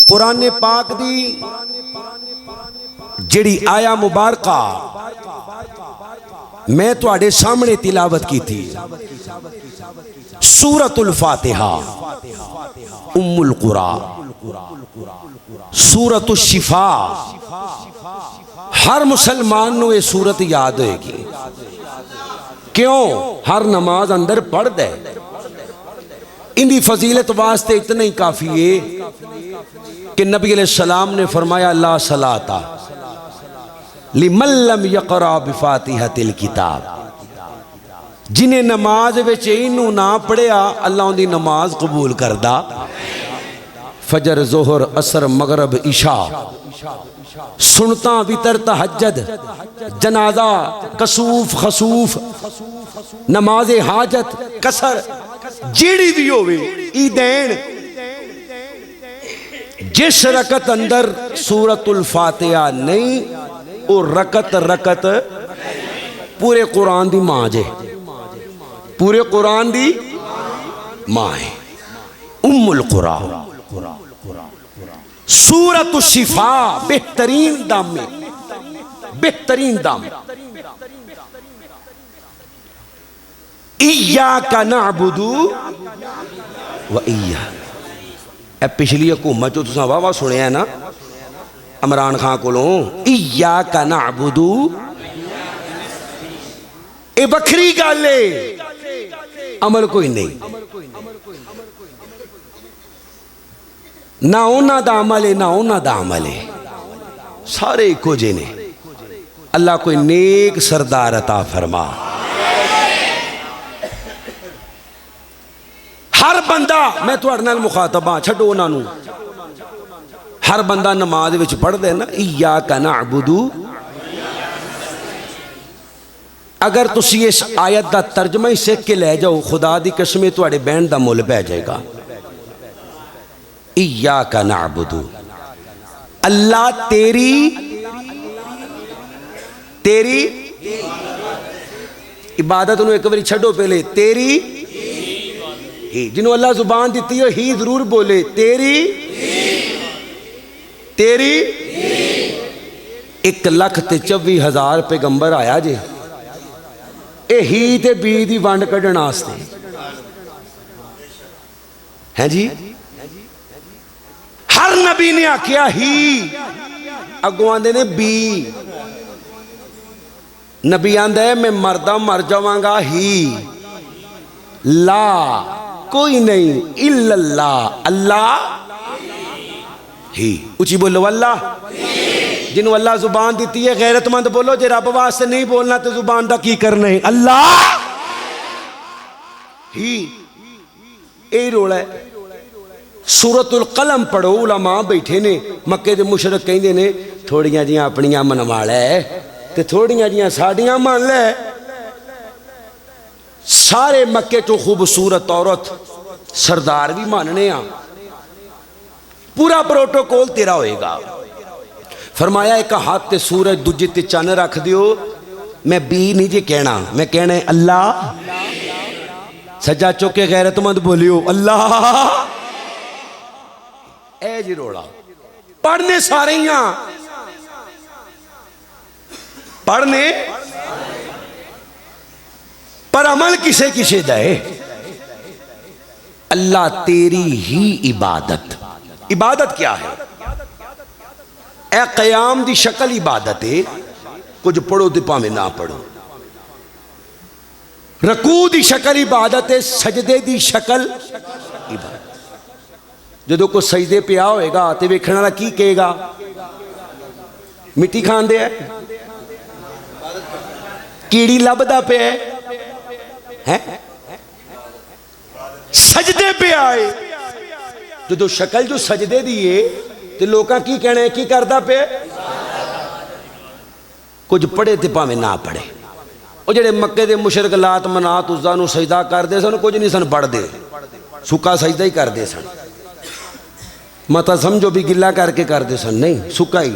قرآن پاک دی جڑی آیا مبارکہ میں تواڈے سامنے تلاوت کی تھی، سورۃ الفاتحہ ام القرآن، سورۃ الشفاء۔ ہر مسلمان نو یہ سورت یاد ہوئے گی، کیوں؟ ہر نماز اندر پڑھ دے۔ اندی فضیلت واسطے اتنا ہی کافی ہے کہ نبی علیہ السلام نے فرمایا لا صلاۃ لمن لم یقرأ بفاتحۃ الکتاب، جنہیں نماز وچ اینو نہ پڑھیا اللہ ان دی نماز قبول کردا۔ فجر، ظہر، عصر، مغرب، عشاء، سنتا وتر، تہجد، جنازہ، کسوف، خسوف، نماز حاجت، قصر، جیڑی بھی ہوئے، عیدین، جس رکعت اندر سورۃ الفاتحہ نہیں وہ رکعت پورے قرآن دی ماں جے، پورے قرآن دی ماں ہے، ام القرآن۔ سورۃ الشفاء بہترین دم میں، بہترین دم۔ ایاک نعبد و ایاک، اے پچھلی حکومت جو تساں واہ واہ سنیا ہے نا عمران خان کولوں، ایاک نعبد، اے بکھری گل ہے، عمل کوئی نہیں، نہ اونا دا عمل ہے نہ اونا دا عمل ہے، سارے ایکو جے نے۔ اللہ کوئی نیک سردار عطا فرما۔ ہر بندہ، میں تو اڑنال مخاطب ہاں، چھڑو انہاں نو، ہر بندہ نماز وچ پڑھ دے نا ایاک نعبد۔ اگر تسی اس آیت دا ترجمہ ہی سیکھ کے لے جاؤ، خدا دی قسمیں تواڈے بہن دا مول پہ جائے گا۔ ایاک نعبد، اللہ تیری عبادت انہوں ایک باری چھڑو پہلے، تیری ہی، جنہوں اللہ زبان دیتی ہو ہی ضرور بولے، تیری 1,24,000 پیغمبر آیا جے، اے ہی تے بی دی ونڈ کڈن واسطے ہیں جی۔ ہر نبی نے آکھیا ہی، اگوں آندے نے بی، نبی آندہ ہے میں مردہ مر جاواں گا ہی، لا کوئی نہیں، الا اللہ، اللہ ہی، اچھی بولو اللہ، جنہوں اللہ زبان دیتی ہے غیرت مند بولو، جے رب واسطے نہیں بولنا تو زبان دا کی کرنا ہے، اللہ ہی، اے روڑا ہے۔ سورۃ القلم پڑھو، علماء بیٹھے نے، مکے دے مشرک کہیں دے نے تھوڑیاں جیاں اپنیاں منوا لے تے تھوڑیاں جیاں ساڑیاں مان لے۔ سارے مکے تو خوبصورت عورت سردار بھی ماننے ہاں، پورا پروٹوکول تیرا ہوئے گا۔ فرمایا ایک ہاتھ تے سورج دوجے تے چاند رکھ دیو، میں بی نہیں جے کہنا، میں کہنا ہے اللہ، سجا چوکے غیرت مند بولیو اللہ، اے جی روڑا۔ پڑھنے سارے ہاں، پڑھنے پر عمل کسے کسے دے؟ اللہ تیری ہی عبادت۔ عبادت کیا ہے؟ اے قیام دی شکل عبادت ہے، کچھ پڑھو تے پاویں نہ پڑھو۔ رکوع دی شکل عبادت ہے، سجدے دی شکل عبادت۔ جدو کو سجدے پہ ہوئے گا تے ویکھن والا کی کہے گا؟ مٹی کھان دے ہے، کیڑی لبدا پہ ہے، سجدے پہ آئے، جدو شکل جو سجدے دیئے تے لوکاں کی کہنا ہے کی کردہ پہ؟ کچھ پڑھے تے پاویں نہ پڑھے۔ وہ جڑے مکے دے مشرک لات منات عزا نو سجدہ کر دے سن، کچھ نہیں سن پڑھ دے، سکا سجدہ ہی کر دے سن، متا سمجھو بھی گلہ کر کے کر دے سن، نہیں سکا ہی